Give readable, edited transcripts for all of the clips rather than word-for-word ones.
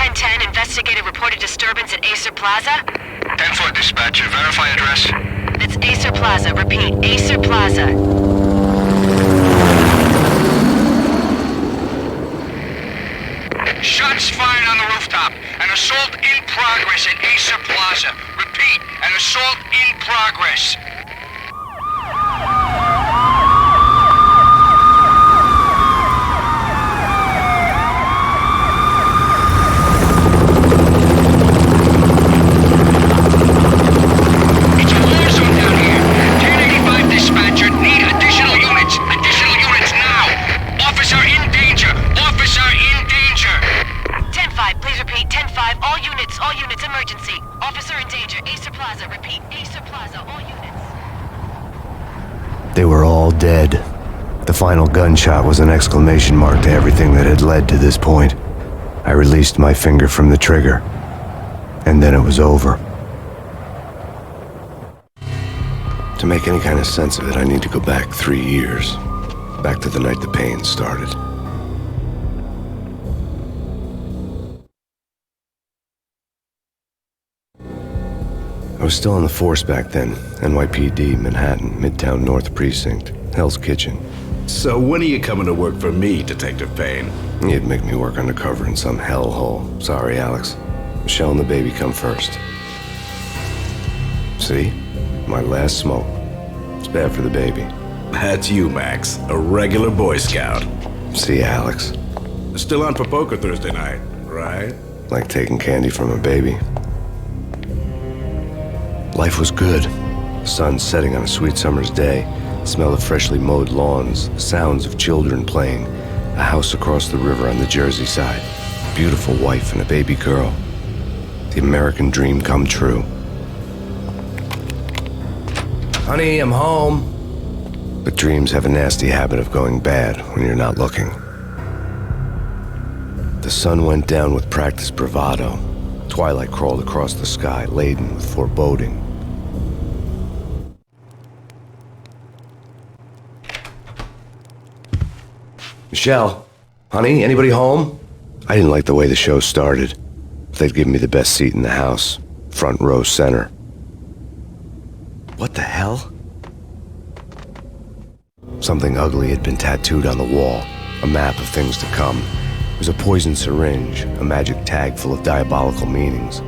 1010, investigated reported disturbance at Acer Plaza. 10-4 dispatcher, verify address. It's Acer Plaza, repeat, Acer Plaza. Shots fired on the rooftop. An assault in progress at Acer Plaza. Repeat, an assault in progress. It's a war zone down here. 1085 dispatcher, need additional units. Additional units now. Officer in danger. Officer in danger. 10-5, please repeat, 10-5, all units, emergency. Officer in danger, Acer Plaza, repeat, Acer Plaza, all units. They were all dead. The final gunshot was an exclamation mark to everything that had led to this point. I released my finger from the trigger, and then it was over. To make any kind of sense of it, I need to go back 3 years. Back to the night the pain started. I was still on the force back then. NYPD, Manhattan, Midtown North Precinct, Hell's Kitchen. So when are you coming to work for me, Detective Payne? You'd make me work undercover in some hellhole. Sorry, Alex. Michelle and the baby come first. See? My last smoke. It's bad for the baby. That's you, Max. A regular Boy Scout. See, Alex. Still on for poker Thursday night, right? Like taking candy from a baby. Life was good. The sun setting on a sweet summer's day, the smell of freshly mowed lawns, the sounds of children playing, a house across the river on the Jersey side, a beautiful wife and a baby girl. The American dream come true. Honey, I'm home. But dreams have a nasty habit of going bad when you're not looking. The sun went down with practiced bravado. Twilight crawled across the sky, laden with foreboding. Michelle, honey, anybody home? I didn't like the way the show started. They'd given me the best seat in the house, front row center. What the hell? Something ugly had been tattooed on the wall, a map of things to come. It was a poison syringe, a magic tag full of diabolical meanings.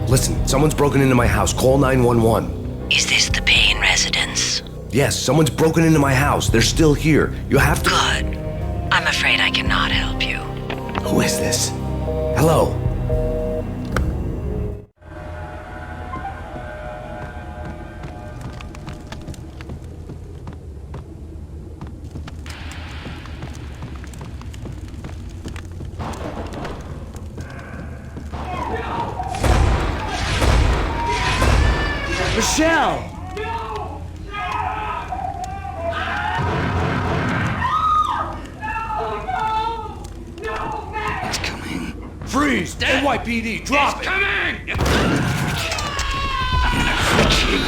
Listen, someone's broken into my house. Call 911. Is this the Payne residence? Yes, someone's broken into my house. They're still here. You have to... Good. I'm afraid I cannot help you. Who is this? Hello? Michelle! It's coming. Freeze! NYPD, drop it! Coming! I'm gonna fix you.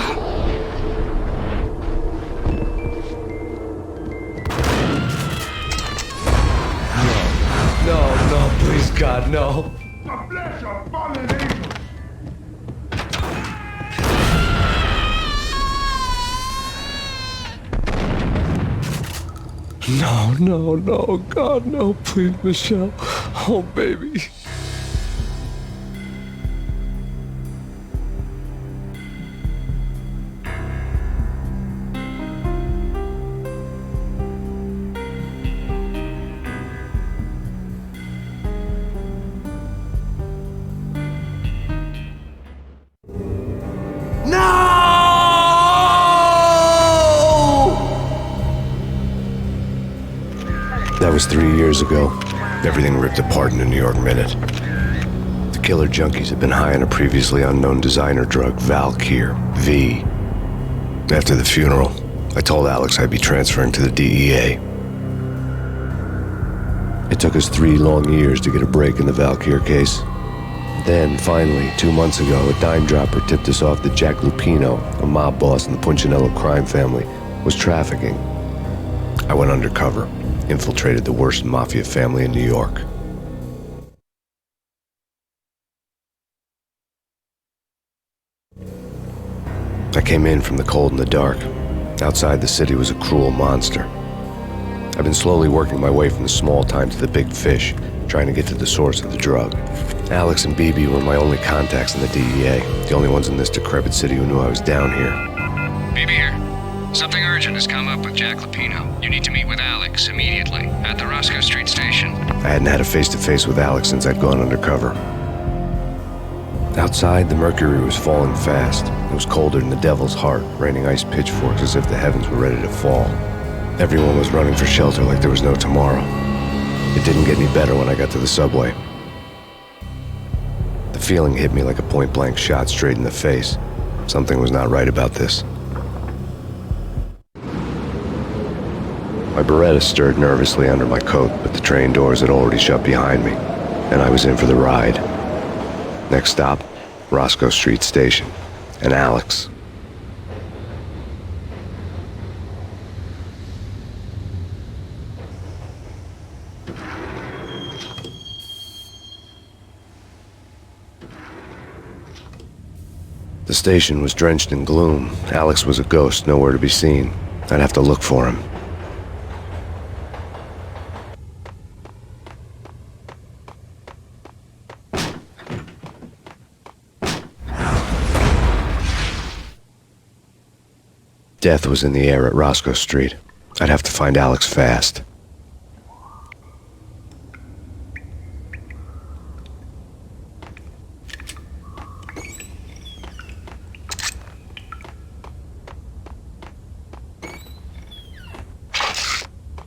No, please God, no. No, God, no, please, Michelle. Oh, baby. That was 3 years ago. Everything ripped apart in a New York minute. The killer junkies had been high on a previously unknown designer drug, Valkyr, V. After the funeral, I told Alex I'd be transferring to the DEA. It took us 3 long years to get a break in the Valkyr case. Then, finally, 2 months ago, a dime dropper tipped us off that Jack Lupino, a mob boss in the Punchinello crime family, was trafficking. I went undercover, infiltrated the worst mafia family in New York. I came in from the cold and the dark. Outside the city was a cruel monster. I've been slowly working my way from the small time to the big fish, trying to get to the source of the drug. Alex and BB were my only contacts in the DEA, the only ones in this decrepit city who knew I was down here. BB here. Something urgent has come up with Jack Lupino. You need to meet with Alex immediately at the Roscoe Street station. I hadn't had a face-to-face with Alex since I'd gone undercover. Outside, the mercury was falling fast. It was colder than the devil's heart, raining ice pitchforks as if the heavens were ready to fall. Everyone was running for shelter like there was no tomorrow. It didn't get any better when I got to the subway. The feeling hit me like a point-blank shot straight in the face. Something was not right about this. My Beretta stirred nervously under my coat, but the train doors had already shut behind me, and I was in for the ride. Next stop, Roscoe Street Station, and Alex. The station was drenched in gloom. Alex was a ghost, nowhere to be seen. I'd have to look for him. Death was in the air at Roscoe Street. I'd have to find Alex fast.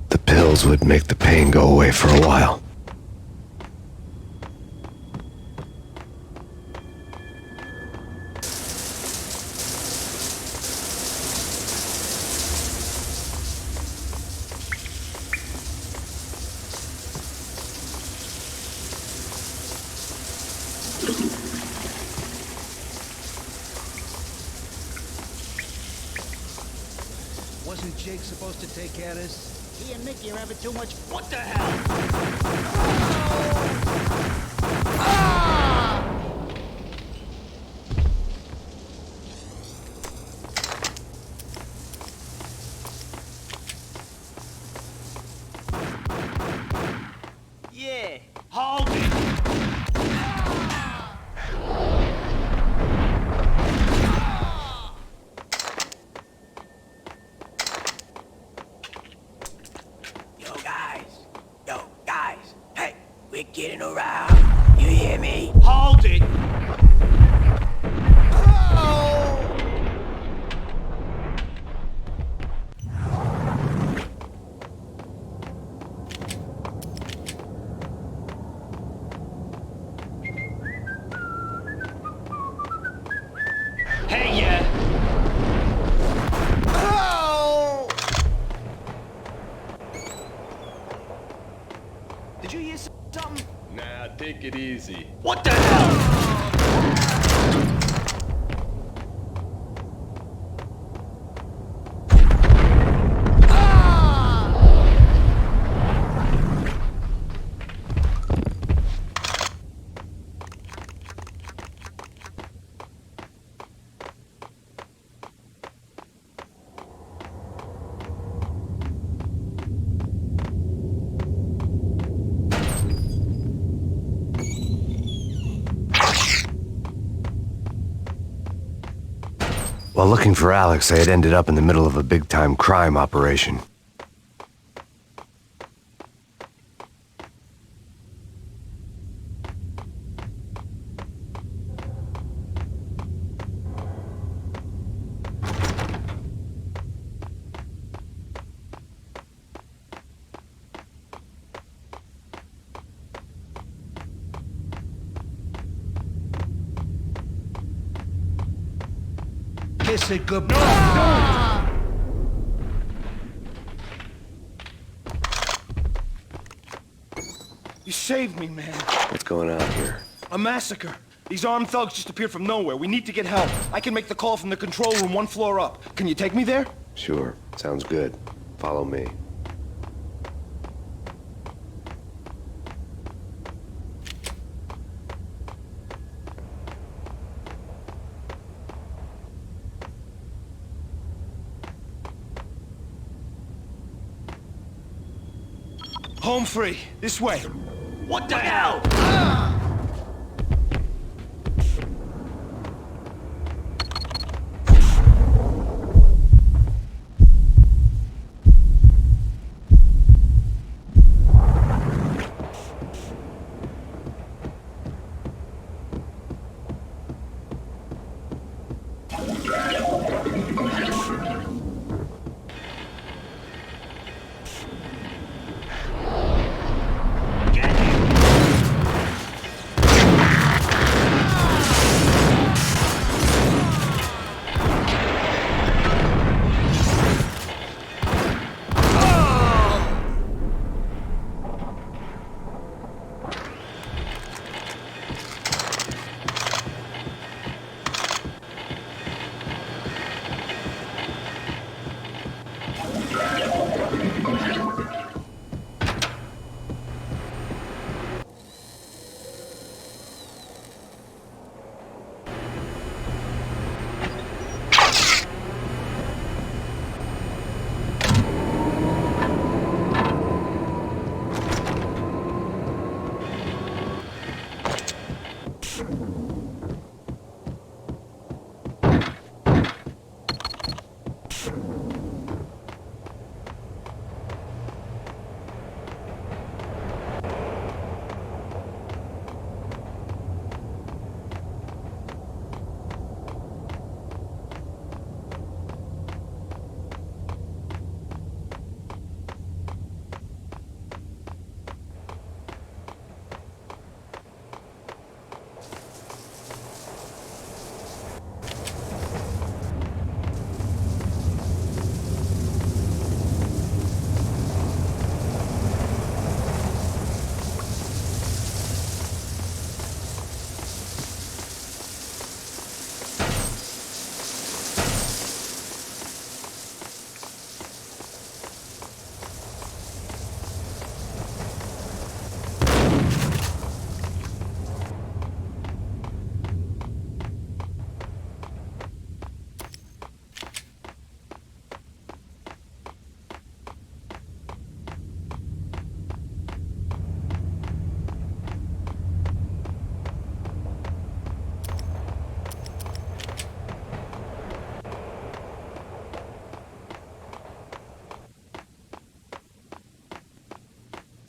The pills would make the pain go away for a while. Wasn't Jake supposed to take care of this? He and Mickey are having too much. What the hell? Yeah, hold it. Yo, guys, hey, we're getting around. You hear me? Hold it! Hey, yeah! Did you hear something? Nah, take it easy. What the hell? While looking for Alex, I had ended up in the middle of a big-time crime operation. Kiss it goodbye. You saved me, man. What's going on here? A massacre. These armed thugs just appeared from nowhere. We need to get help. I can make the call from the control room 1 floor up. Can you take me there? Sure, sounds good. Follow me. Home free. This way. What the hell?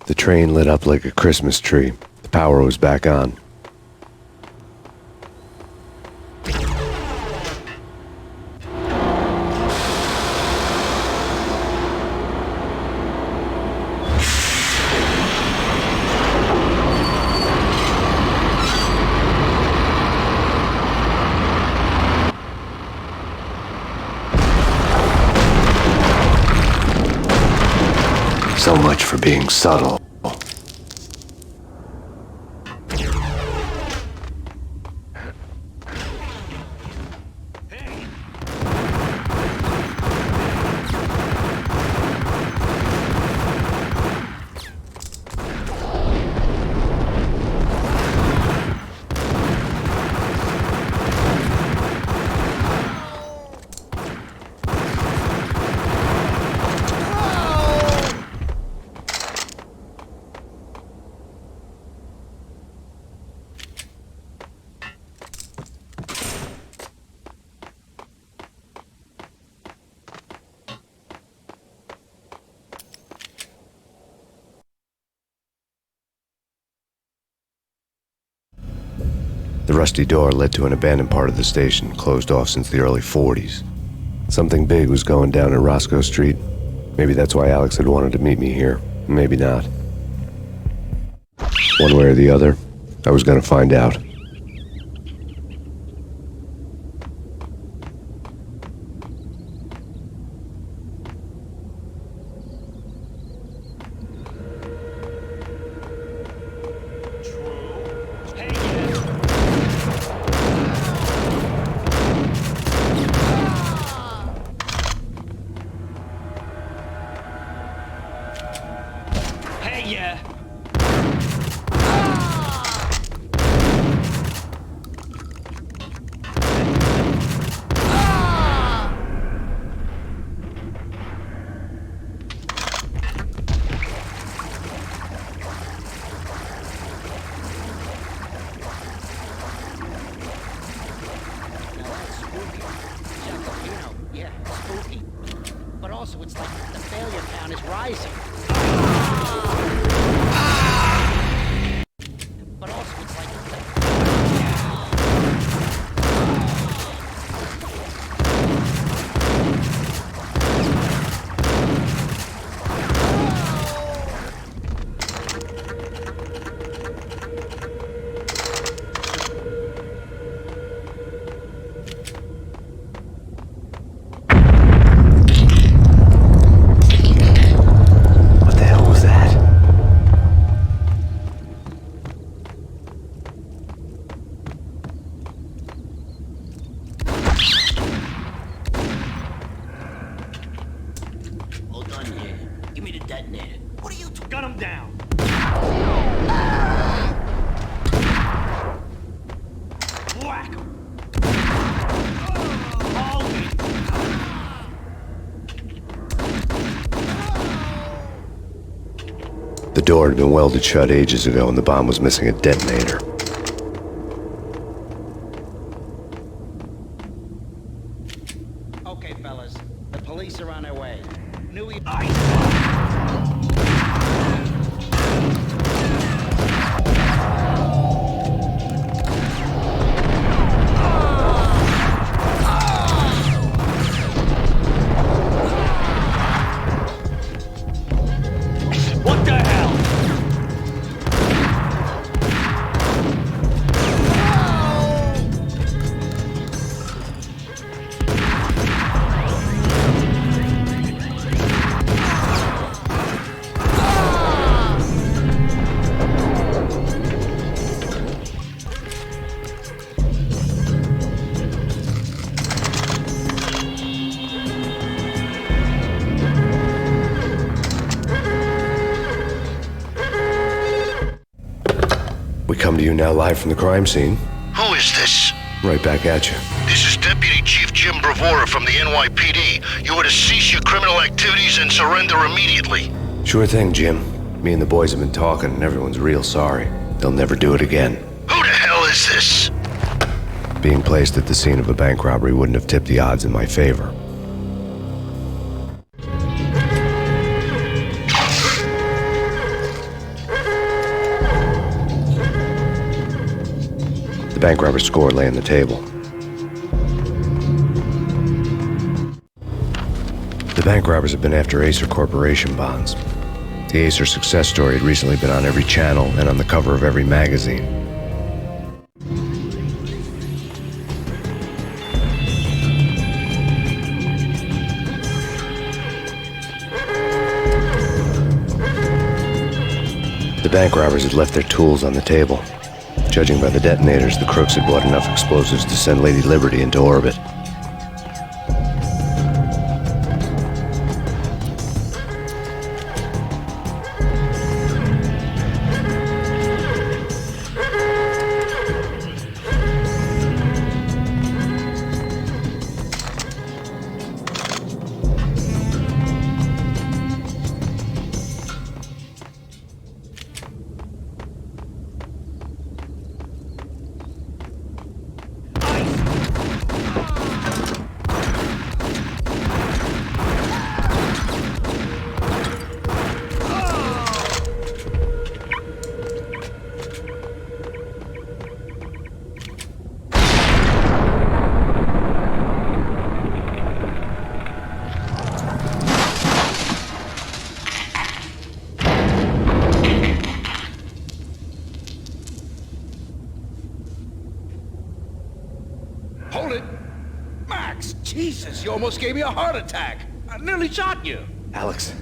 The train lit up like a Christmas tree. The power was back on. So much for being subtle. The rusty door led to an abandoned part of the station, closed off since the early 40s. Something big was going down at Roscoe Street. Maybe that's why Alex had wanted to meet me here. Maybe not. One way or the other, I was gonna find out. countdown is rising. But also it's like... What the hell was that? Hold on here. Give me the detonator. What are you... Gun him down. Whack him. Hold it. The door had been welded shut ages ago and the bomb was missing a detonator. Okay, fellas. The police are on their way. New York... What the hell? We come to you now live from the crime scene. Who is this? Right back at you. This is Deputy Chief Jim Bravura from the NYPD. You are to cease your criminal activities and surrender immediately. Sure thing, Jim. Me and the boys have been talking and everyone's real sorry. They'll never do it again. Who the hell is this? Being placed at the scene of a bank robbery wouldn't have tipped the odds in my favor. The bank robber's score lay on the table. The bank robbers have been after Acer Corporation bonds. The Acer success story had recently been on every channel and on the cover of every magazine. The bank robbers had left their tools on the table. Judging by the detonators, the crooks had bought enough explosives to send Lady Liberty into orbit. Hold it! Max, Jesus, you almost gave me a heart attack. I nearly shot you. Alex,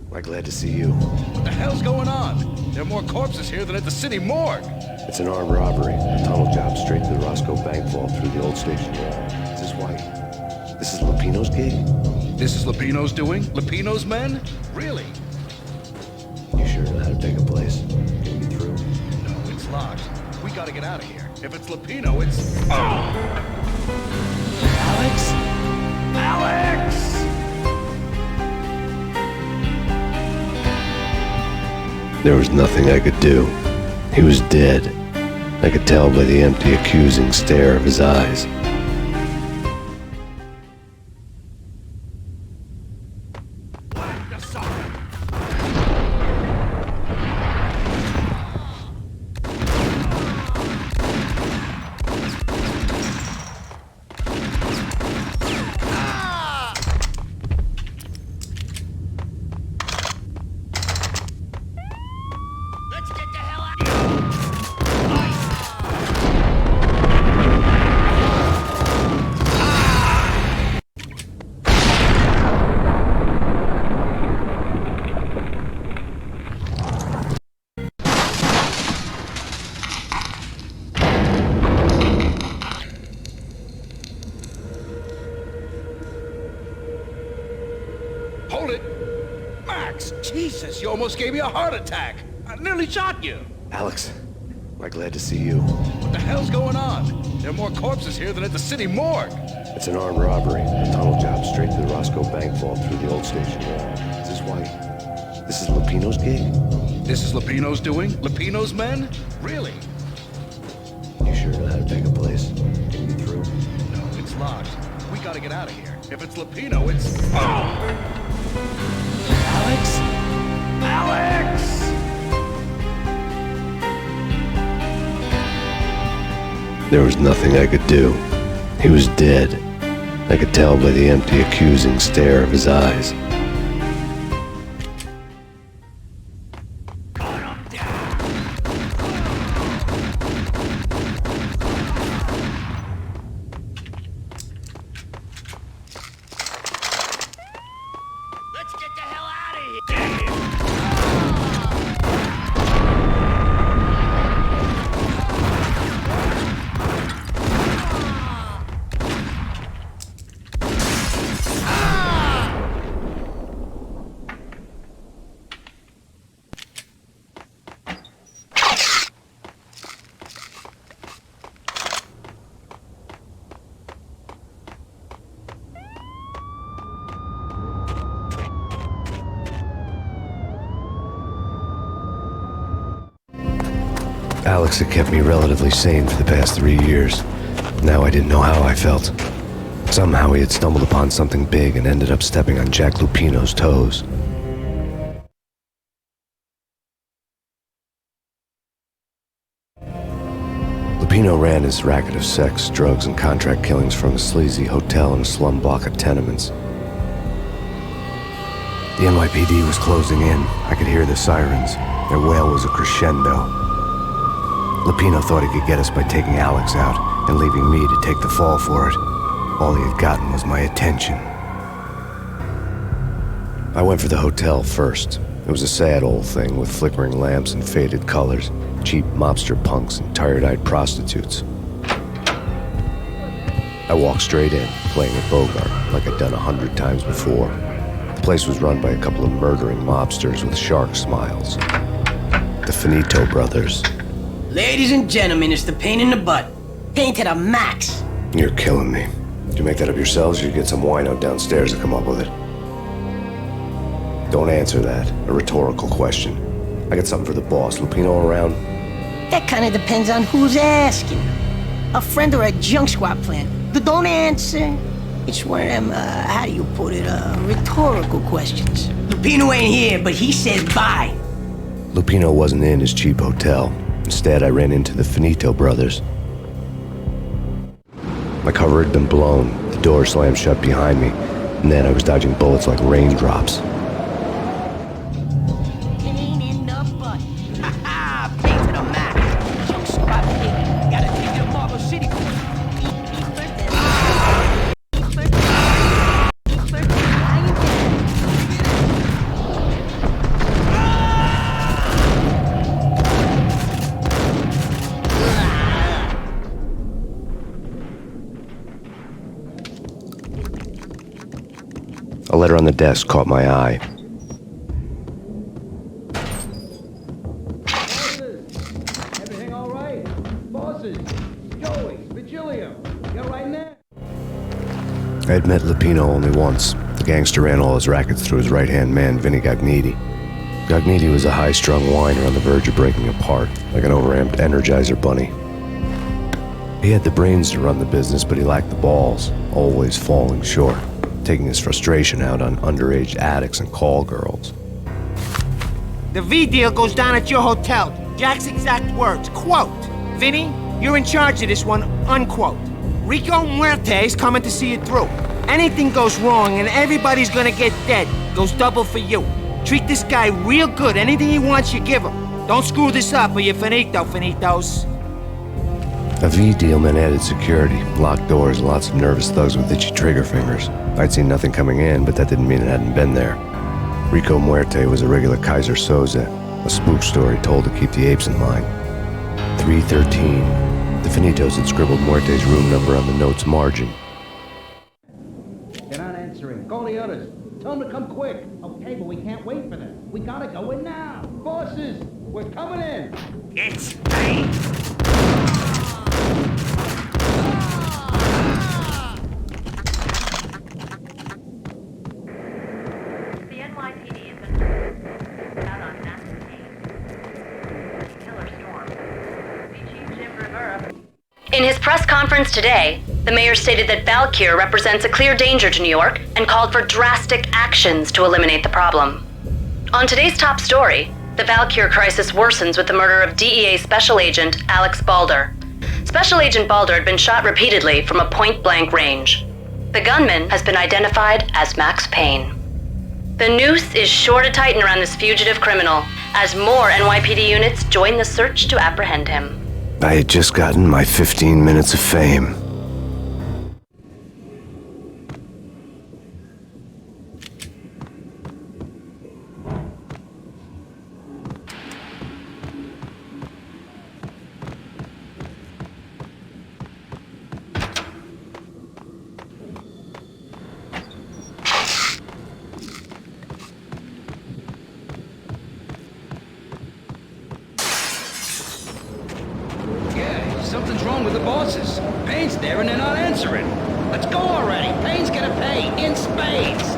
we're glad to see you. What the hell's going on? There are more corpses here than at the city morgue. It's an armed robbery, a tunnel job straight to the Roscoe Bank vault through the old station wall. Is this why? This is Lupino's gig? This is Lupino's doing? Lupino's men? Really? You sure know how to take a place? Can you get through? No, it's locked. We gotta get out of here. If it's Lupino, it's... Oh! Alex? Alex! There was nothing I could do. He was dead. I could tell by the empty, accusing stare of his eyes. The sucker! Jesus, you almost gave me a heart attack. I nearly shot you. Alex, we're glad to see you. What the hell's going on? There are more corpses here than at the city morgue. It's an armed robbery. A tunnel job straight to the Roscoe Bank vault through the old station wall. Is this why? This is Lupino's gig? This is Lupino's doing? Lupino's men? Really? You sure know how to take a place? Can you get through? No, it's locked. We gotta get out of here. If it's Lupino, it's... Alex? Alex! There was nothing I could do. He was dead. I could tell by the empty, accusing stare of his eyes. Let's get the hell out of here! Alex had kept me relatively sane for the past 3 years. Now I didn't know how I felt. Somehow he had stumbled upon something big and ended up stepping on Jack Lupino's toes. Lupino ran his racket of sex, drugs, and contract killings from a sleazy hotel in a slum block of tenements. The NYPD was closing in. I could hear the sirens. Their wail was a crescendo. Lupino thought he could get us by taking Alex out and leaving me to take the fall for it. All he had gotten was my attention. I went for the hotel first. It was a sad old thing with flickering lamps and faded colors, cheap mobster punks and tired-eyed prostitutes. I walked straight in, playing a Bogart like I'd done 100 times before. The place was run by a couple of murdering mobsters with shark smiles. The Finito brothers. Ladies and gentlemen, it's the pain in the butt. Pain to the max. You're killing me. Did you make that up yourselves, or you get some wino downstairs to come up with it? Don't answer that. A rhetorical question. I got something for the boss. Lupino around? That kind of depends on who's asking. A friend or a junk squad plan. Don't answer. It's one of them, how do you put it, rhetorical questions. Lupino ain't here, but he said bye. Lupino wasn't in his cheap hotel. Instead, I ran into the Finito brothers. My cover had been blown, the door slammed shut behind me, and then I was dodging bullets like raindrops. Pain in the butt. Ha ha! Pain to the max. Junk squad plan. Gotta take you to Marble City. A letter on the desk caught my eye. Everything all right? Bosses, Joey, Vigilio, you all right now? I had met Lupino only once. The gangster ran all his rackets through his right-hand man, Vinny Gagniti. Gagniti was a high-strung whiner on the verge of breaking apart, like an overamped Energizer bunny. He had the brains to run the business, but he lacked the balls, always falling short, taking his frustration out on underage addicts and call girls. The V deal goes down at your hotel. Jack's exact words, quote, "Vinny, you're in charge of this one," unquote. Rico Muerte's coming to see it through. Anything goes wrong and everybody's gonna get dead. Goes double for you. Treat this guy real good. Anything he wants, you give him. Don't screw this up or you're finito, finitos. A V deal meant added security, locked doors, and lots of nervous thugs with itchy trigger fingers. I'd seen nothing coming in, but that didn't mean it hadn't been there. Rico Muerte was a regular Kaiser Soze, a spook story told to keep the apes in line. 313. The Finitos had scribbled Muerte's room number on the note's margin. They're not answering. Call the others. Tell them to come quick. Okay, but we can't wait for them. We gotta go in now. Bosses, we're coming in. It's Payne! The NYPD has been out on Max Payne. Killer storm. Chief Jim Rivera. In his press conference today, the mayor stated that Valkyr represents a clear danger to New York and called for drastic actions to eliminate the problem. On today's top story, the Valkyr crisis worsens with the murder of DEA Special Agent Alex Balder. Special Agent Balder had been shot repeatedly from a point-blank range. The gunman has been identified as Max Payne. The noose is sure to tighten around this fugitive criminal as more NYPD units join the search to apprehend him. I had just gotten my 15 minutes of fame. Yeah, something's wrong with the bosses. Payne's there and they're not answering. Let's go already. Payne's gonna pay in spades.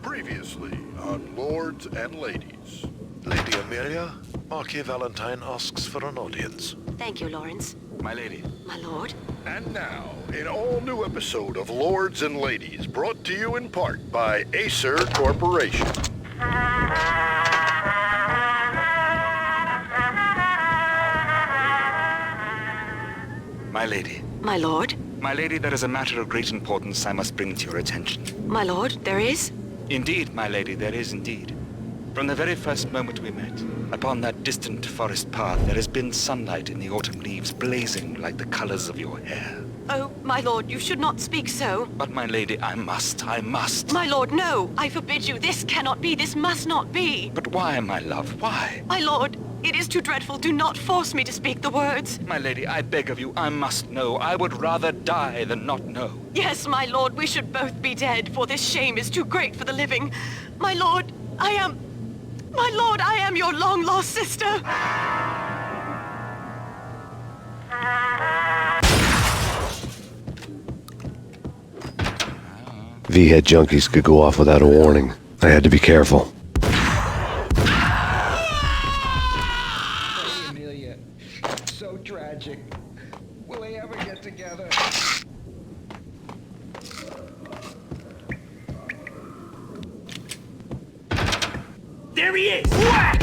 Previously on Lords and Ladies. Lady Amelia, Marquis Valentine asks for an audience. Thank you, Lawrence. My lady. My lord. And now, an all-new episode of Lords and Ladies, brought to you in part by Acer Corporation. My lady. My lord. My lady, there is a matter of great importance I must bring to your attention. My lord, there is? Indeed, my lady, there is indeed. From the very first moment we met, upon that distant forest path, there has been sunlight in the autumn leaves blazing like the colors of your hair. Oh, my lord, you should not speak so. But, my lady, I must. My lord, no! I forbid you. This cannot be. This must not be. But why, my love, why? My lord, it is too dreadful. Do not force me to speak the words. My lady, I beg of you, I must know. I would rather die than not know. Yes, my lord, we should both be dead, for this shame is too great for the living. My lord, I am your long-lost sister. V-head junkies could go off without a warning. I had to be careful. Hey, Amelia. So tragic. Will they ever get together? There he is! Whack!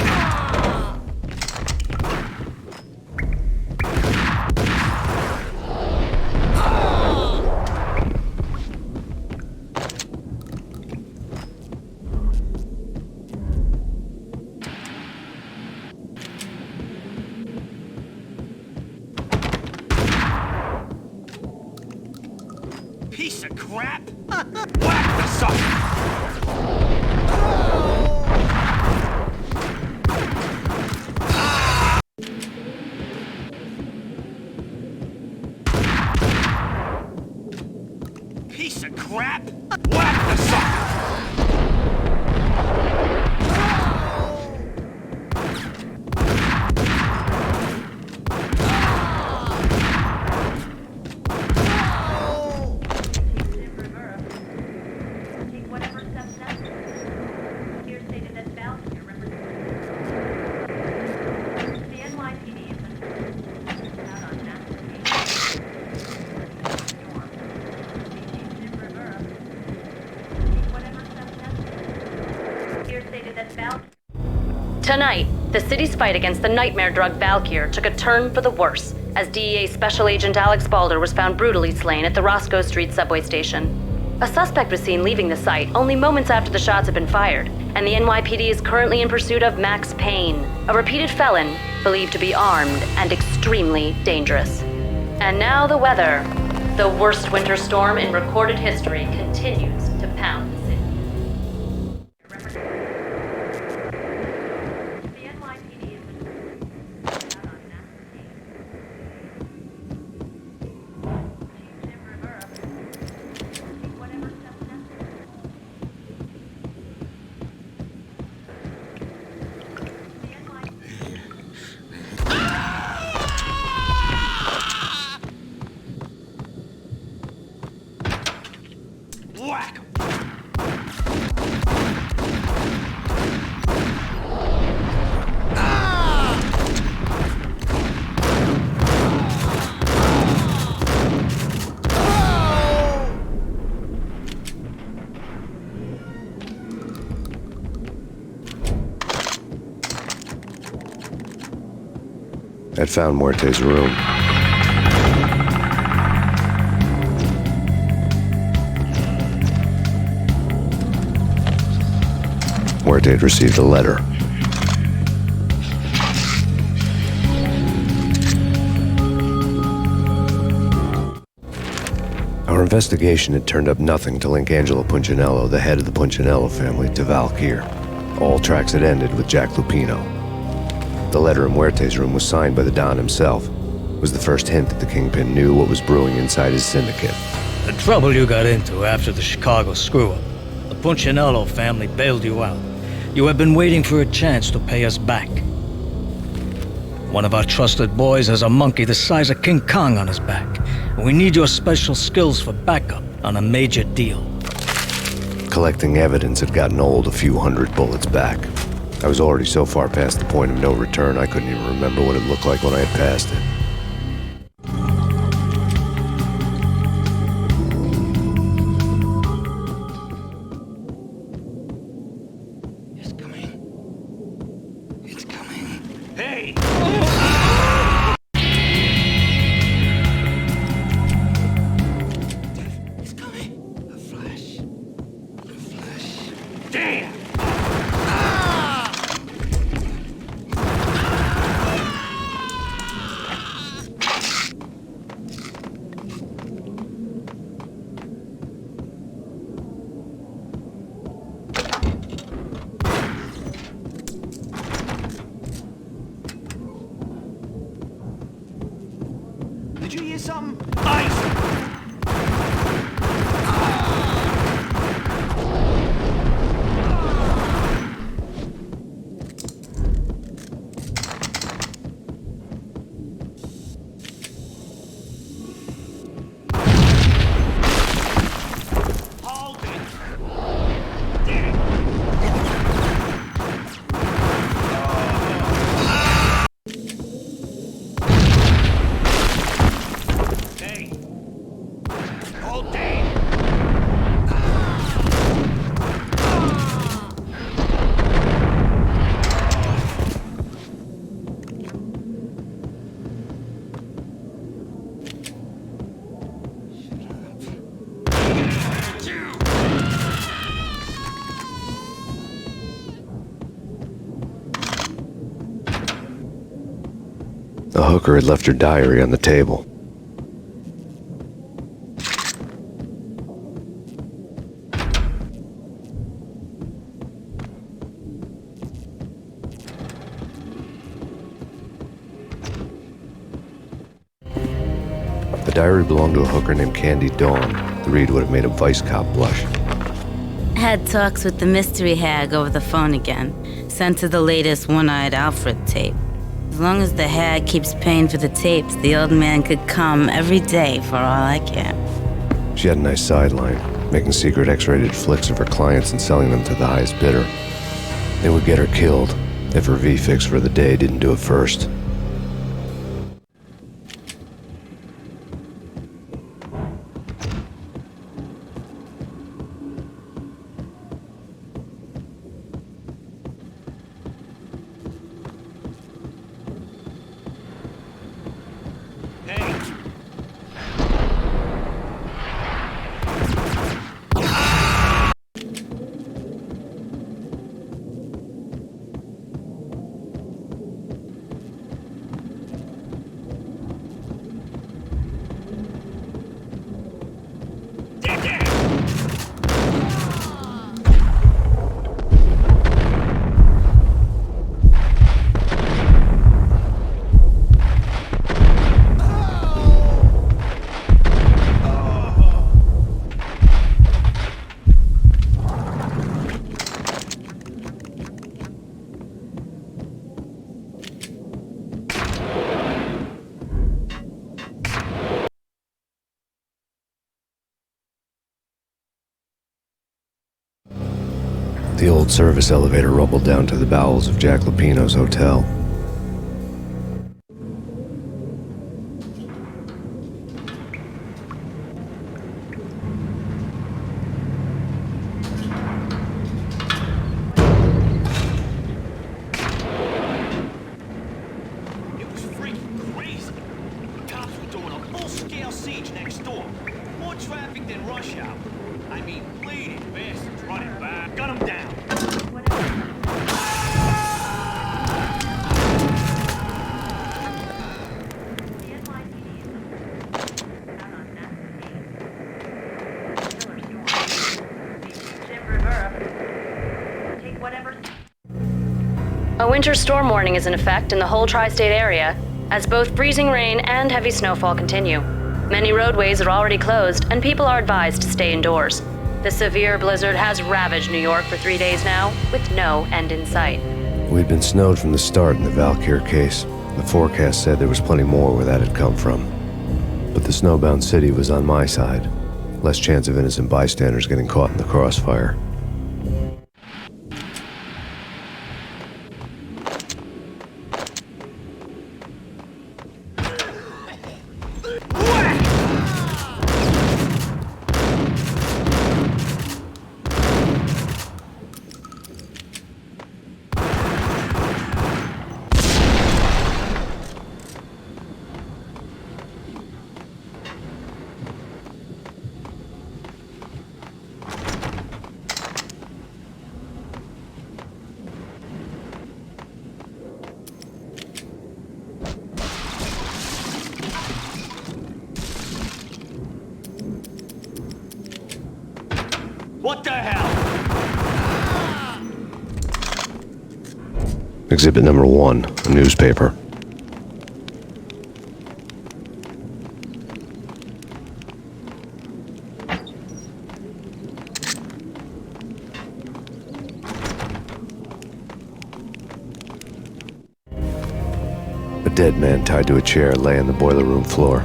Piece of crap! Whack the sucker! Piece of crap! Whack the sucker! Tonight, the city's fight against the nightmare drug Valkyr took a turn for the worse, as DEA Special Agent Alex Balder was found brutally slain at the Roscoe Street subway station. A suspect was seen leaving the site only moments after the shots had been fired, and the NYPD is currently in pursuit of Max Payne, a repeated felon believed to be armed and extremely dangerous. And now the weather. The worst winter storm in recorded history continues to pound the city. The NYPD has been out on Max Payne. Chief Jim Rivera will take whatever steps necessary. The NYPD. Whack 'em! I'd found Muerte's room. Muerte had received a letter. Our investigation had turned up nothing to link Angelo Punchinello, the head of the Punchinello family, to Valkyr. All tracks had ended with Jack Lupino. The letter in Muerte's room was signed by the Don himself. It was the first hint that the Kingpin knew what was brewing inside his syndicate. The trouble you got into after the Chicago screw-up. The Punchinello family bailed you out. You have been waiting for a chance to pay us back. One of our trusted boys has a monkey the size of King Kong on his back. And we need your special skills for backup on a major deal. Collecting evidence had gotten old a few hundred bullets back. I was already so far past the point of no return, I couldn't even remember what it looked like when I had passed it. Did you hear something? Ice! The hooker had left her diary on the table. The diary belonged to a hooker named Candy Dawn. The read would have made a vice cop blush. Had talks with the mystery hag over the phone again. Sent her the latest One-Eyed Alfred tape. As long as the hag keeps paying for the tapes, the old man could come every day for all I care. She had a nice sideline, making secret X-rated flicks of her clients and selling them to the highest bidder. They would get her killed if her V-fix for the day didn't do it first. The old service elevator rumbled down to the bowels of Jack Lupino's hotel. It was freaking crazy. The cops were doing a full-scale siege next door. More traffic than rush hour. I mean, bleeding bastards running back. Gun them down. A winter storm warning is in effect in the whole tri-state area, as both freezing rain and heavy snowfall continue. Many roadways are already closed, and people are advised to stay indoors. The severe blizzard has ravaged New York for 3 days now, with no end in sight. We'd been snowed from the start in the Valkyr case. The forecast said there was plenty more where that had come from. But the snowbound city was on my side. Less chance of innocent bystanders getting caught in the crossfire. What the hell? Exhibit number 1, a newspaper. A dead man tied to a chair lay on the boiler room floor.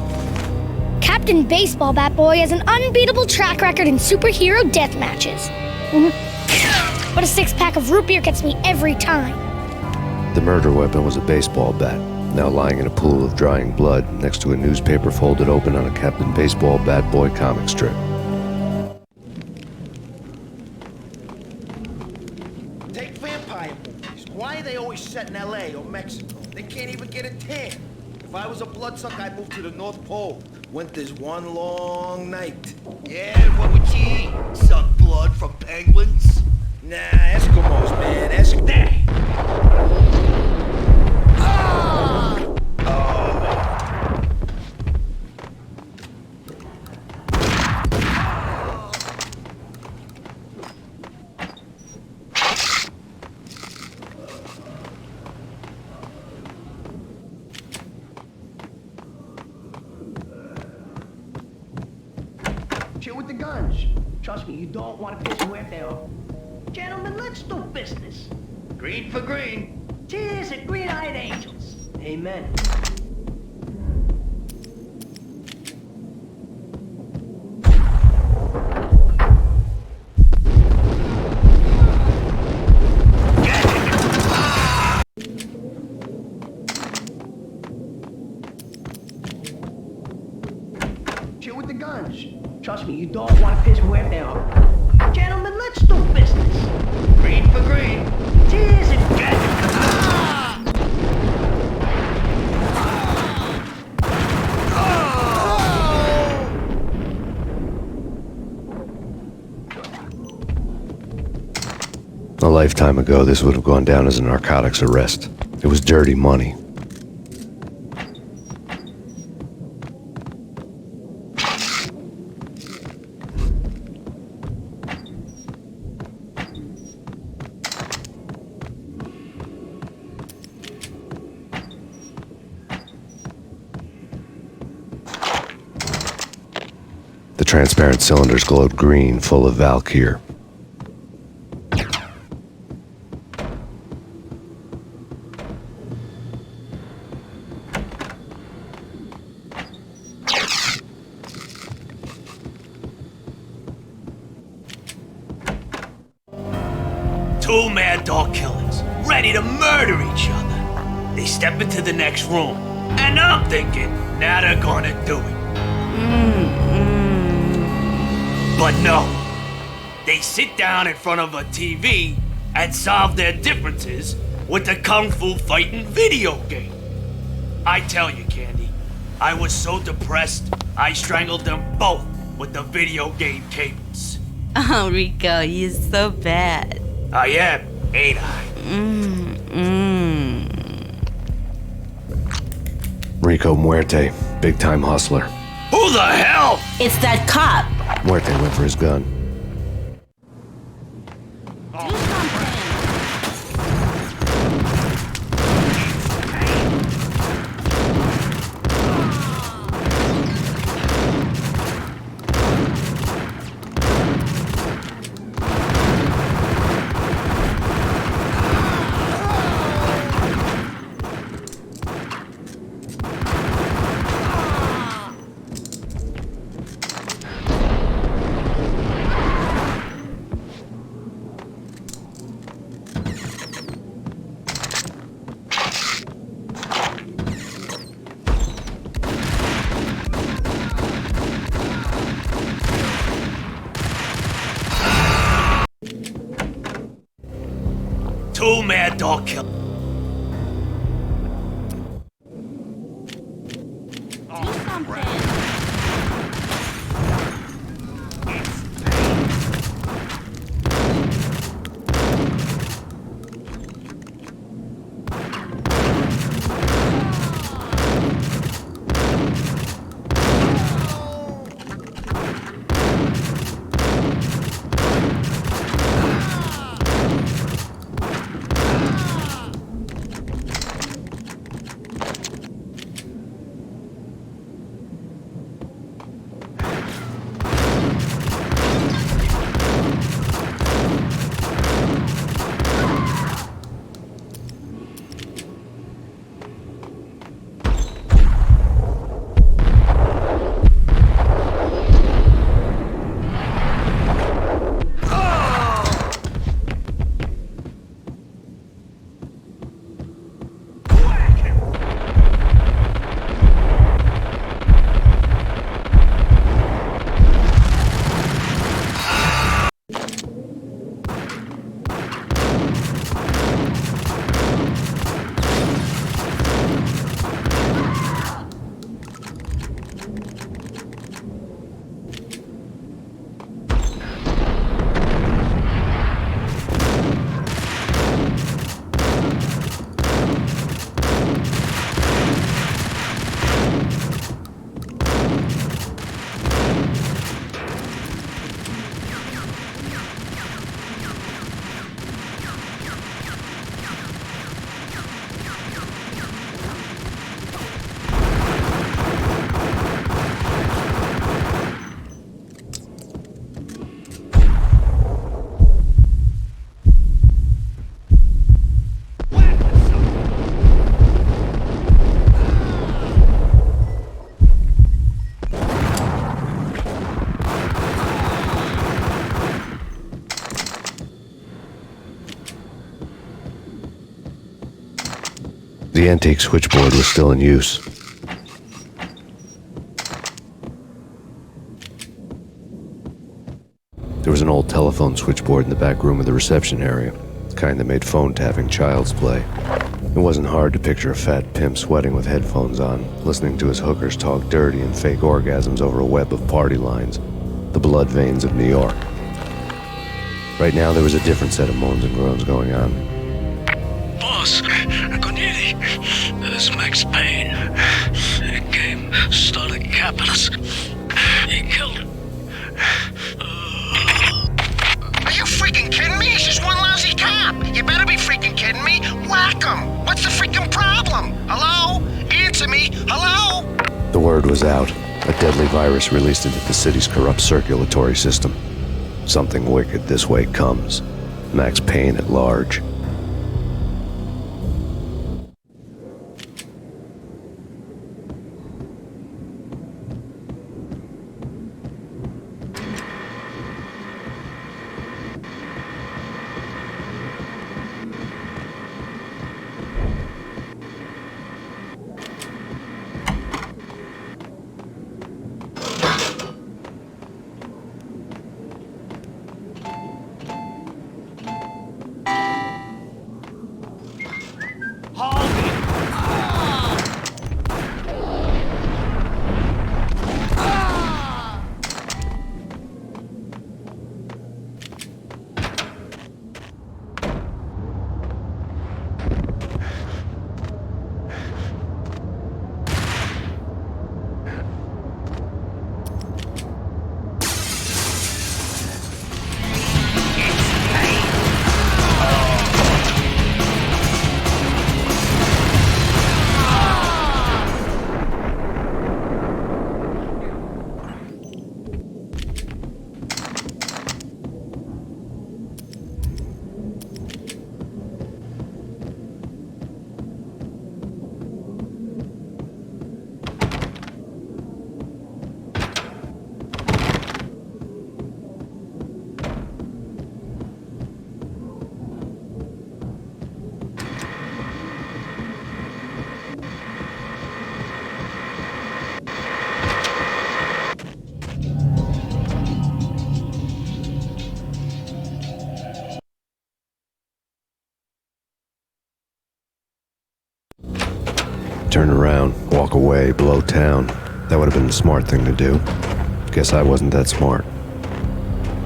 Captain Baseball Bat Boy has an unbeatable track record in superhero death matches. But a 6-pack of root beer gets me every time. The murder weapon was a baseball bat, now lying in a pool of drying blood next to a newspaper folded open on a Captain Baseball Bat Boy comic strip. Take vampire movies. Why are they always set in L.A. or Mexico? They can't even get a tan. If I was a bloodsucker, I'd move to the North Pole. Winter's one long night. Yeah, what would you eat? Suck blood from penguins? Nah, Eskimos, man. Chill with the guns. Trust me, you don't want to piss them where they are. Gentlemen, let's do business. Green for green. Cheers at green-eyed angels. Amen. Chill with the guns. Trust me, you don't want to piss them where they are. Gentlemen, let's do business. Green for green. Cheers and A lifetime ago, this would have gone down as a narcotics arrest. It was dirty money. The transparent cylinders glowed green, full of Valkyr. Two mad dog killers, ready to murder each other. They step into the next room, and I'm thinking, now they're gonna do it. But no. They sit down in front of a TV and solve their differences with a kung fu fighting video game. I tell you, Candy, I was so depressed, I strangled them both with the video game cables. Oh, Rico, you're so bad. I am, ain't I? Rico Muerte, big-time hustler. Who the hell? It's that cop. Muerte went for his gun. Two mad dog killers. The antique switchboard was still in use. There was an old telephone switchboard in the back room of the reception area, the kind that made phone tapping child's play. It wasn't hard to picture a fat pimp sweating with headphones on, listening to his hookers talk dirty and fake orgasms over a web of party lines, the blood veins of New York. Right now there was a different set of moans and groans going on. Boss, Corneli, this is Max Payne. He came, started capping us. He killed him. Are you freaking kidding me? He's just one lousy cop. You better be freaking kidding me. Whack him. What's the freaking problem? Hello? Answer me. Hello? The word was out. A deadly virus released into the city's corrupt circulatory system. Something wicked this way comes. Max Payne at large. turn around, walk away, blow town. That would have been the smart thing to do. Guess I wasn't that smart.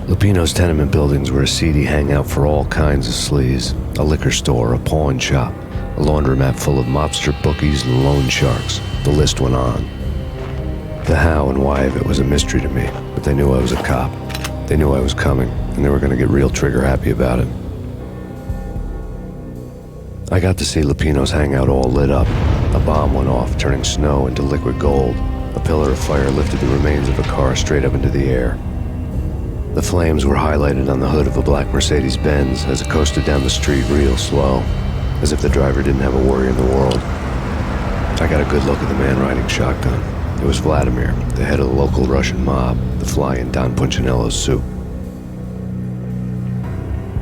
Lupino's tenement buildings were a seedy hangout for all kinds of sleaze. A liquor store, a pawn shop, a laundromat full of mobster bookies and loan sharks. The list went on. The how and why of it was a mystery to me, but they knew I was a cop. They knew I was coming, and they were going to get real trigger-happy about it. I got to see Lupino's hangout all lit up. A bomb went off, turning snow into liquid gold. A pillar of fire lifted the remains of a car straight up into the air. The flames were highlighted on the hood of a black Mercedes-Benz as it coasted down the street real slow, as if the driver didn't have a worry in the world. I got a good look at the man riding shotgun. It was Vladimir, the head of the local Russian mob, the fly in Don Punchinello's soup.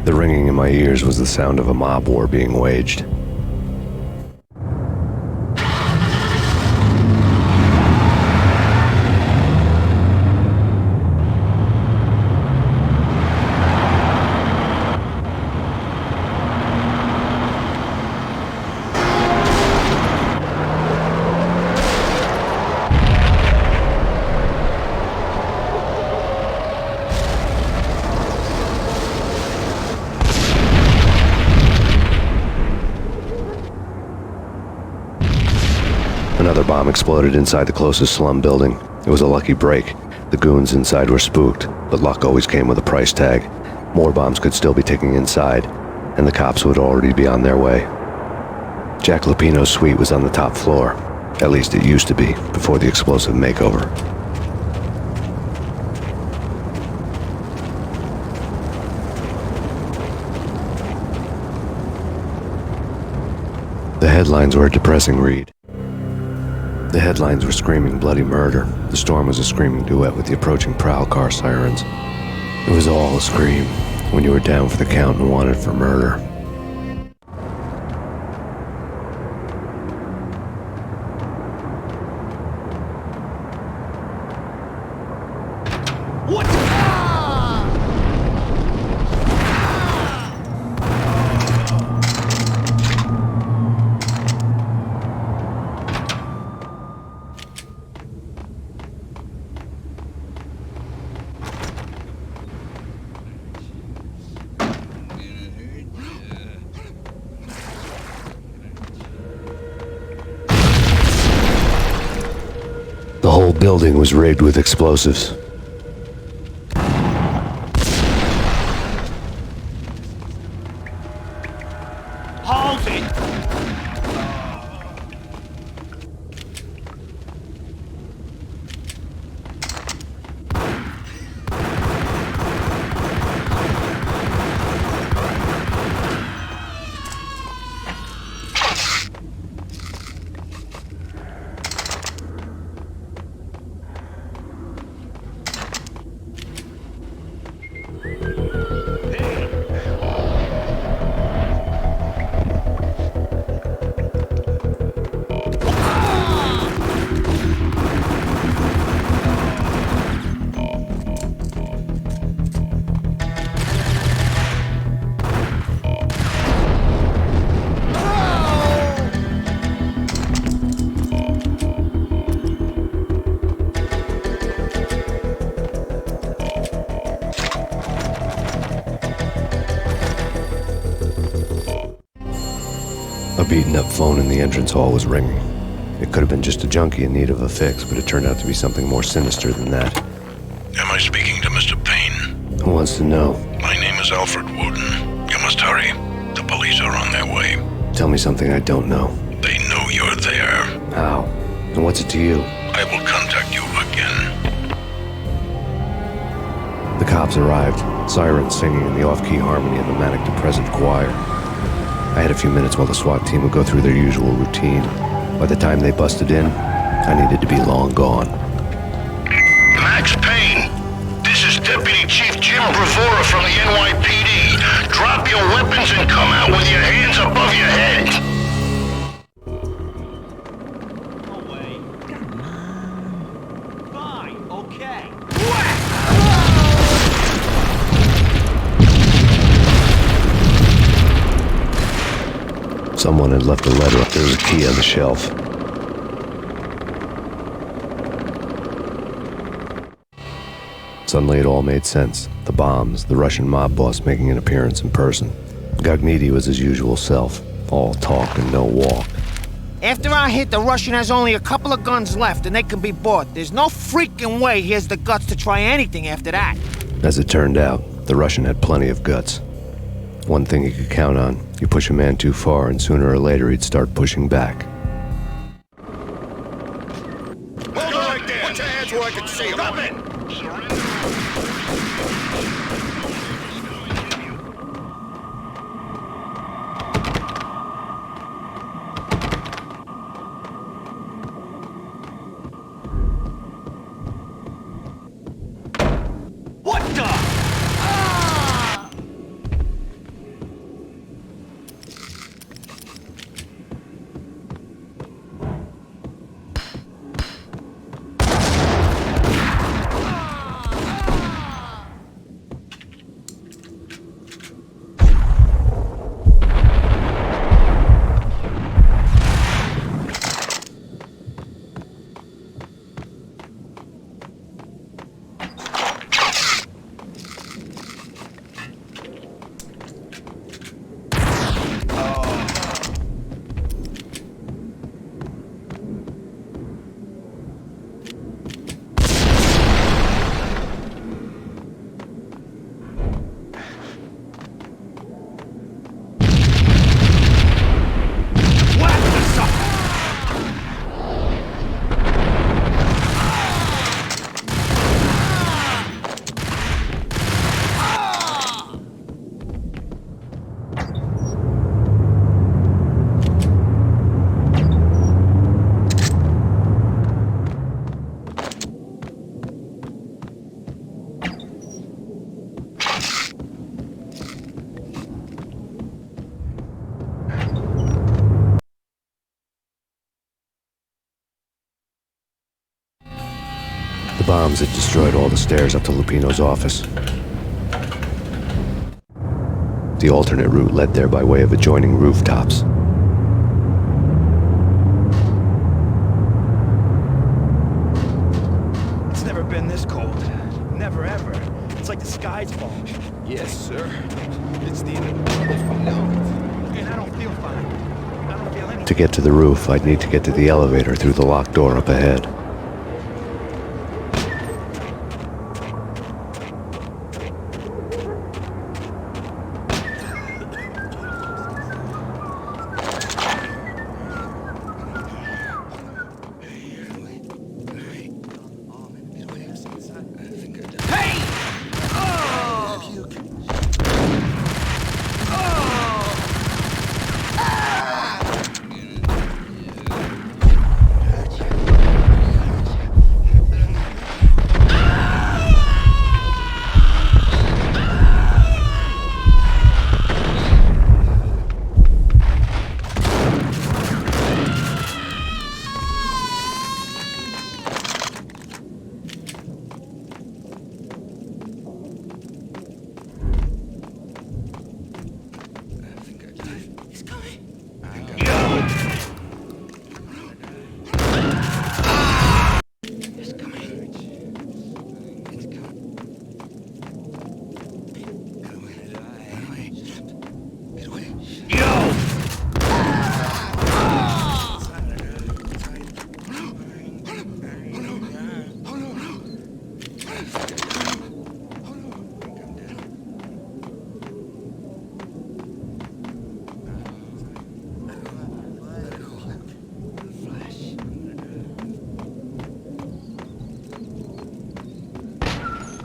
The ringing in my ears was the sound of a mob war being waged. Another bomb exploded inside the closest slum building. It was a lucky break. The goons inside were spooked, but luck always came with a price tag. More bombs could still be ticking inside, and the cops would already be on their way. Jack Lupino's suite was on the top floor. At least it used to be, before the explosive makeover. The headlines were a depressing read. The headlines were screaming bloody murder. The storm was a screaming duet with the approaching prowl car sirens. It was all a scream when you were down for the count and wanted for murder. The whole building was rigged with explosives. Hold it! A beaten-up phone in the entrance hall was ringing. It could have been just a junkie in need of a fix, but it turned out to be something more sinister than that. Am I speaking to Mr. Payne? Who wants to know? My name is Alfred Wooden. You must hurry. The police are on their way. Tell me something I don't know. They know you're there. How? And what's it to you? I will contact you again. The cops arrived, sirens singing in the off-key harmony of a manic-depressive choir. I had a few minutes while the SWAT team would go through their usual routine. By the time they busted in, I needed to be long gone. Max Payne, this is Deputy Chief Jim Bravura from the NYPD. Drop your weapons and come out with your hands above your head. No way. Come on. Fine, okay. Someone had left a letter up. There was a key on the shelf. Suddenly it all made sense. The bombs, the Russian mob boss making an appearance in person. Gognitti was his usual self, all talk and no walk. After our hit, the Russian has only a couple of guns left and they can be bought. There's no freaking way he has the guts to try anything after that. As it turned out, the Russian had plenty of guts. One thing he could count on, you push a man too far and sooner or later he'd start pushing back. Hold on right there. Put your hands where I can see them. Come in. What the? The bombs had destroyed all the stairs up to Lupino's office. The alternate route led there by way of adjoining rooftops. It's never been this cold. Never ever. It's like the sky's falling. Yes, sir. It's the end of the world as we know it. And I don't feel fine. I don't feel anything. To get to the roof, I'd need to get to the elevator through the locked door up ahead.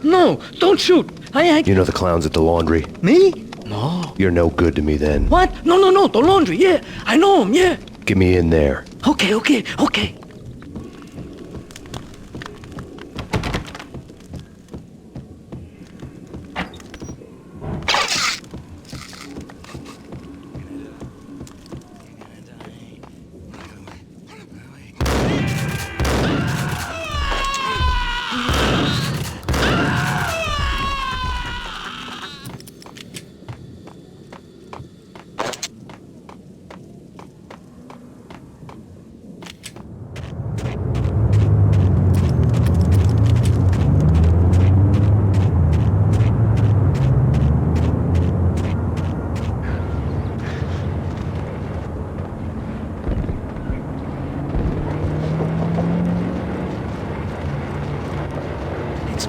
No, don't shoot. You know the clowns at the laundry? Me? No. You're no good to me then. What? No, the laundry, yeah. I know him, yeah. Get me in there. Okay.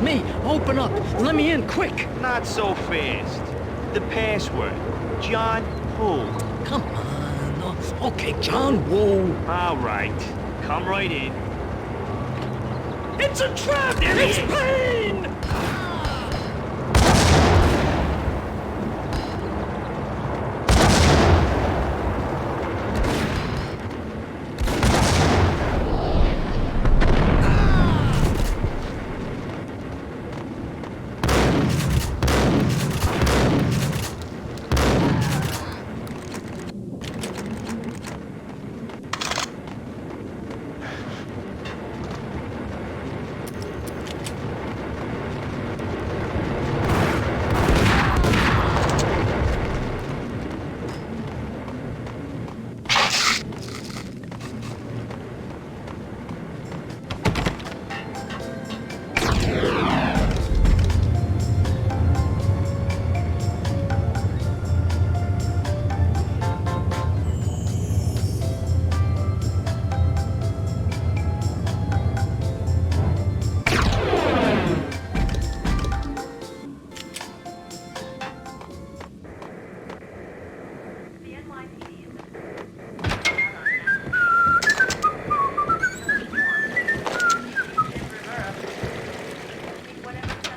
me. Open up. Let me in, quick. Not so fast. The password. John Woo. Come on. Okay, John Woo. All right. Come right in. It's a trap! It's Payne!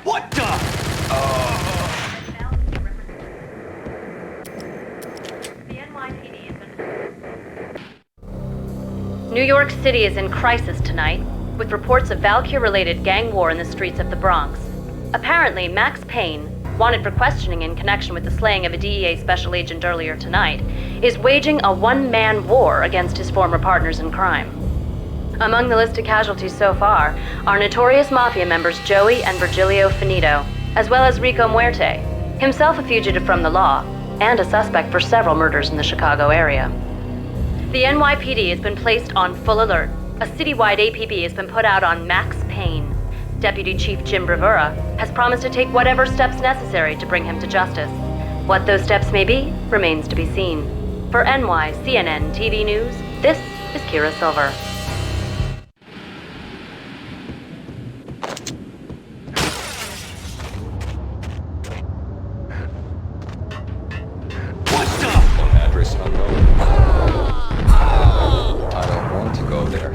What the? New York City is in crisis tonight, with reports of Valkyr-related gang war in the streets of the Bronx. Apparently, Max Payne, wanted for questioning in connection with the slaying of a DEA special agent earlier tonight, is waging a one-man war against his former partners in crime. Among the list of casualties so far are notorious mafia members Joey and Virgilio Finito, as well as Rico Muerte, himself a fugitive from the law, and a suspect for several murders in the Chicago area. The NYPD has been placed on full alert. A citywide APB has been put out on Max Payne. Deputy Chief Jim Bravura has promised to take whatever steps necessary to bring him to justice. What those steps may be remains to be seen. For NYCNN TV News, this is Kira Silver. Address unknown. I don't want to go there.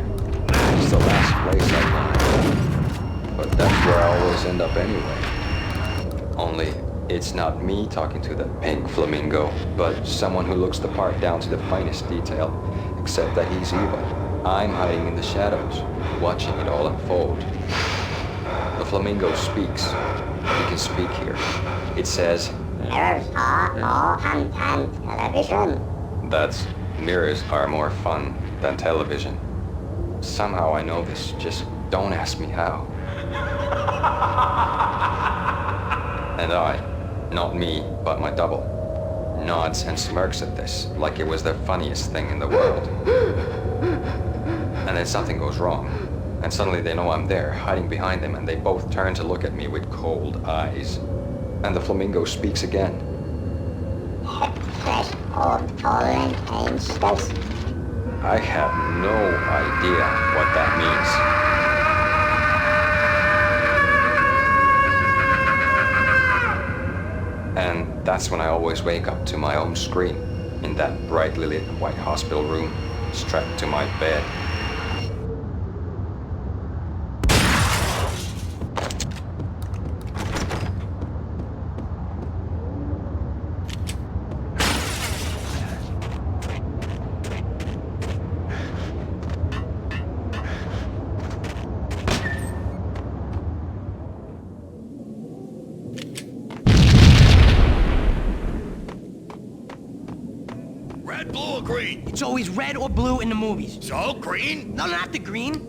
It's the last place I want to go. But that's where I always end up anyway. Only, it's not me talking to the pink flamingo, but someone who looks the part down to the finest detail, except that he's evil. I'm hiding in the shadows, watching it all unfold. The flamingo speaks. He can speak here. It says, "Mirrors are more fun than television." That's, mirrors are more fun than television. Somehow I know this, just don't ask me how. And I, not me, but my double, nods and smirks at this like it was the funniest thing in the world. And then something goes wrong, and suddenly they know I'm there, hiding behind them, and they both turn to look at me with cold eyes. And the flamingo speaks again. Threshold tolerant pain stress. I have no idea what that means. And that's when I always wake up to my own scream, in that brightly lit white hospital room, strapped to my bed. Red, blue, or green? It's always red or blue in the movies. So, green? No, not the green.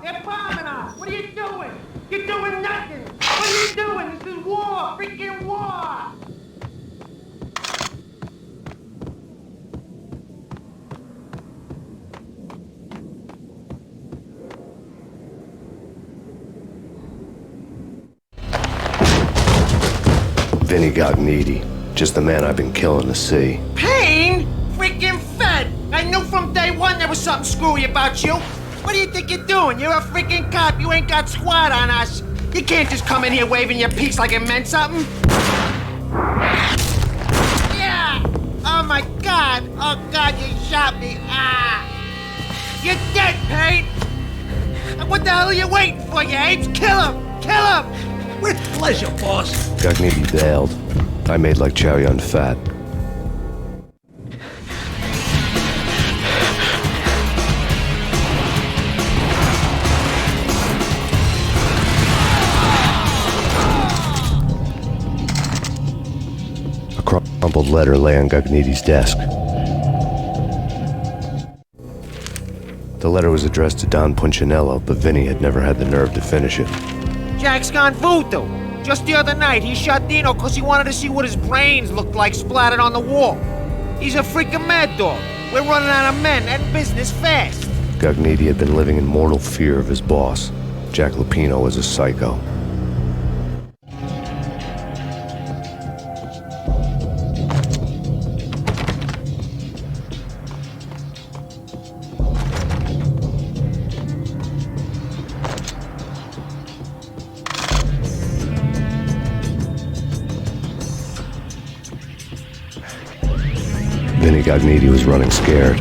Epomina! What are you doing? You're doing nothing! What are you doing? This is war! Freaking war! Vinny Gognitti, just the man I've been killing to see. Payne? Freaking fed! I knew from day one there was something screwy about you. What do you think you're doing? You're a freaking cop. You ain't got squad on us. You can't just come in here waving your piece like it meant something. Yeah! Oh my God! Oh God, you shot me! Ah! You're dead, Payne! What the hell are you waiting for, you apes? Kill him! Kill him! With pleasure, boss. Gognitti bailed. I made like Chow Yun Fat. A crumpled letter lay on Gognitti's desk. The letter was addressed to Don Punchinello, but Vinny had never had the nerve to finish it. Jack's gone voodoo. Just the other night, he shot Dino because he wanted to see what his brains looked like splattered on the wall. He's a freaking mad dog. We're running out of men and business fast. Gognitti had been living in mortal fear of his boss. Jack Lupino was a psycho. Vinny Gognitti was running scared.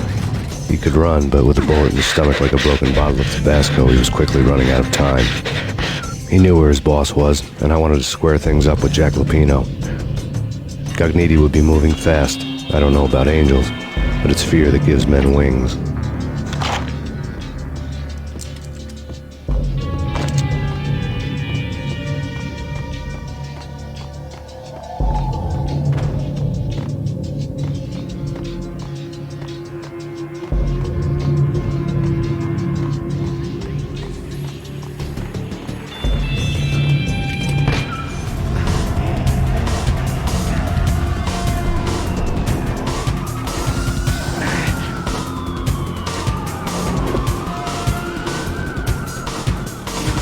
He could run, but with a bullet in his stomach like a broken bottle of Tabasco, he was quickly running out of time. He knew where his boss was, and I wanted to square things up with Jack Lupino. Gognitti would be moving fast. I don't know about angels, but it's fear that gives men wings.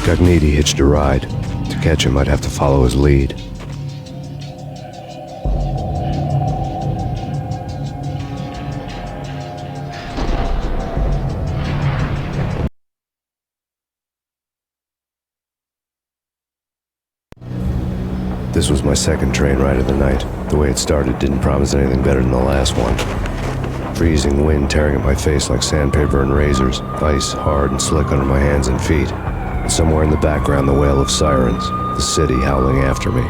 Gognitti hitched a ride. To catch him, I'd have to follow his lead. This was my second train ride of the night. The way it started didn't promise anything better than the last one. Freezing wind tearing at my face like sandpaper and razors, ice hard and slick under my hands and feet. And somewhere in the background, the wail of sirens, the city howling after me.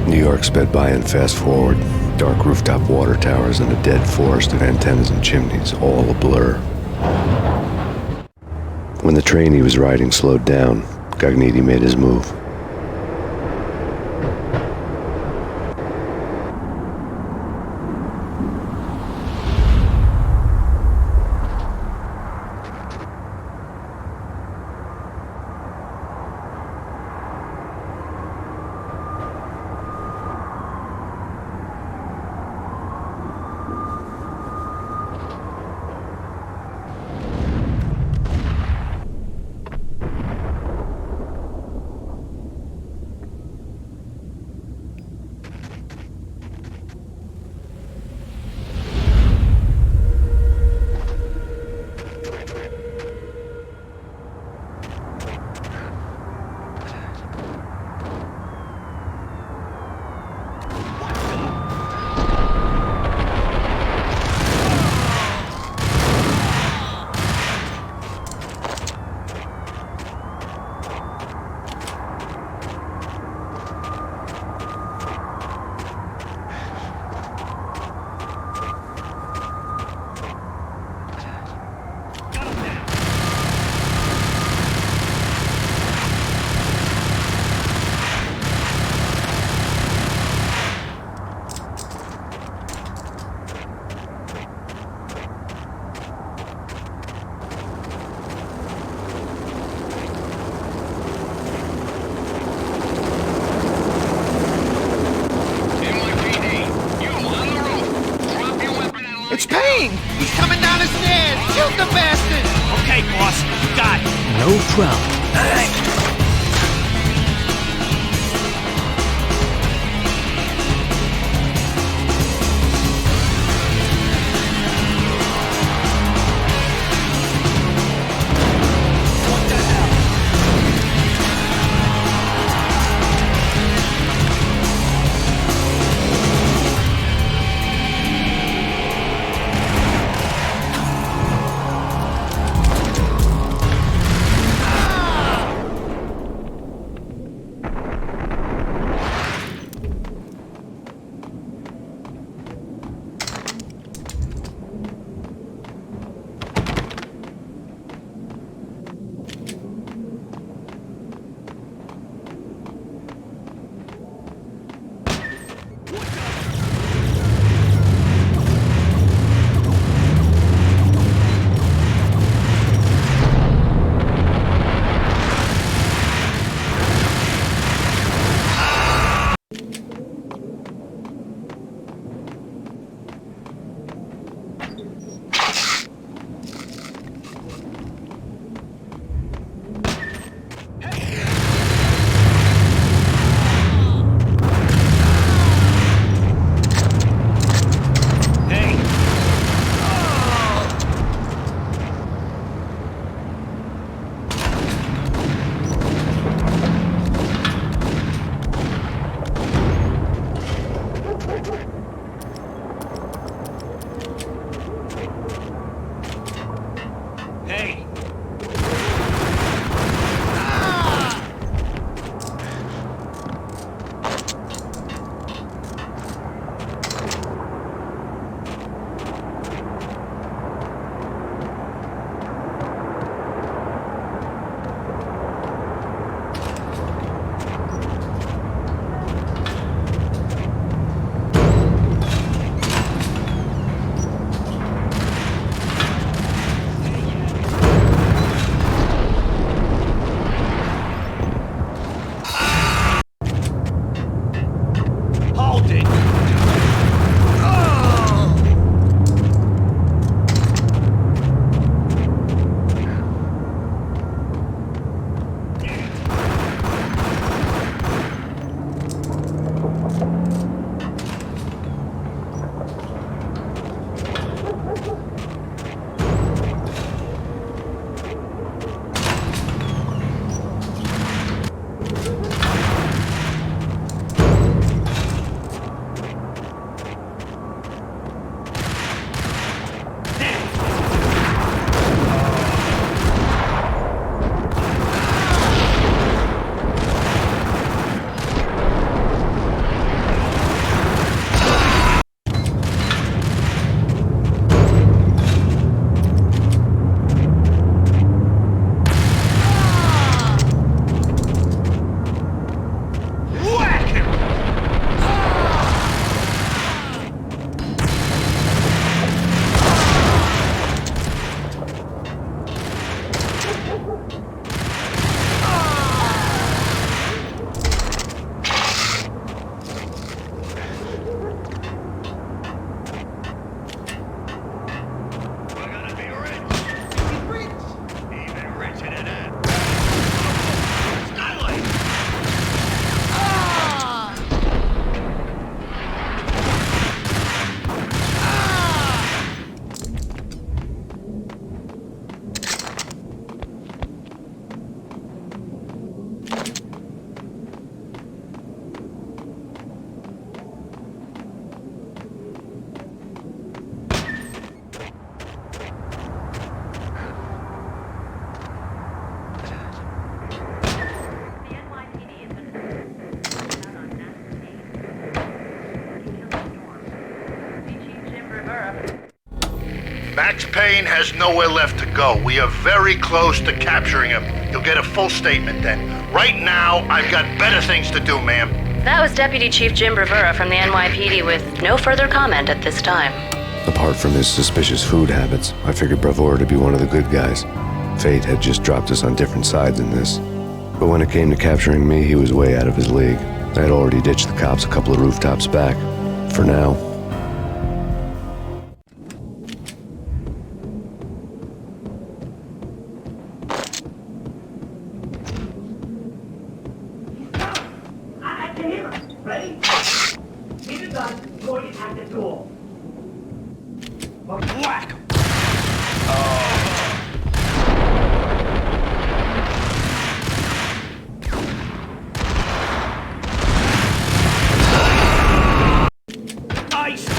New York sped by in fast forward, dark rooftop water towers and a dead forest of antennas and chimneys, all a blur. When the train he was riding slowed down, Gognitti made his move. It's Payne! He's coming down the stairs! Shoot the bastard! Okay, boss, you got it. No problem. All right. Max Payne has nowhere left to go. We are very close to capturing him. You'll get a full statement then. Right now, I've got better things to do, ma'am. That was Deputy Chief Jim Rivera from the NYPD with no further comment at this time. Apart from his suspicious food habits, I figured Bravura to be one of the good guys. Fate had just dropped us on different sides in this. But when it came to capturing me, he was way out of his league. I had already ditched the cops a couple of rooftops back. For now. Whack! Nice!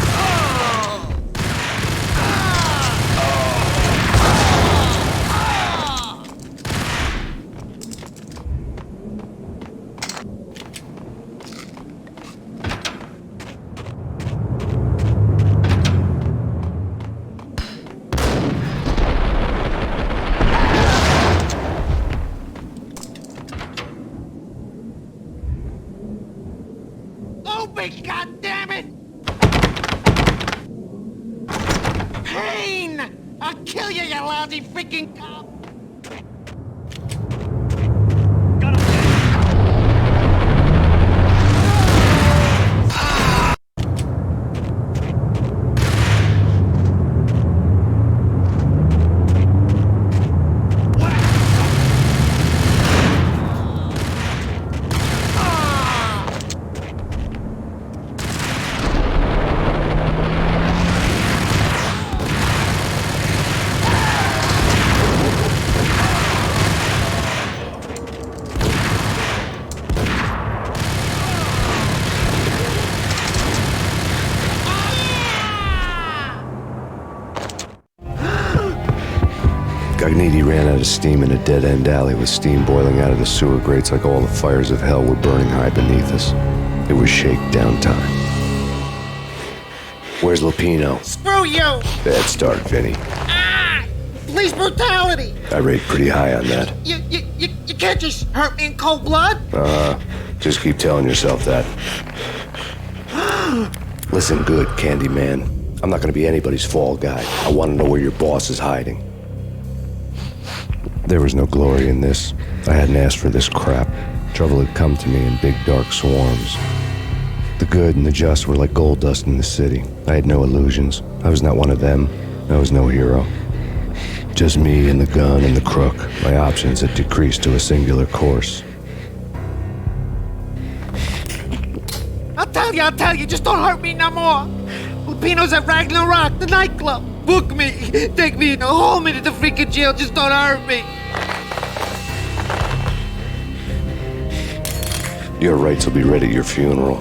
Open, goddammit! Payne! I'll kill you, you lousy freaking cop! Gagniti ran out of steam in a dead-end alley with steam boiling out of the sewer grates like all the fires of hell were burning high beneath us. It was shakedown time. Where's Lupino? Screw you! Bad start, Vinny. Ah! Police brutality! I rate pretty high on that. You can't just hurt me in cold blood! Just keep telling yourself that. Listen good, Candyman. I'm not gonna be anybody's fall guy. I want to know where your boss is hiding. There was no glory in this. I hadn't asked for this crap. Trouble had come to me in big dark swarms. The good and the just were like gold dust in the city. I had no illusions. I was not one of them. I was no hero. Just me and the gun and the crook. My options had decreased to a singular course. I'll tell you, just don't hurt me no more. Lupino's at Ragnarok, the nightclub. Book me, take me, hold me to the freaking jail, just don't hurt me. Your rights will be ready at your funeral.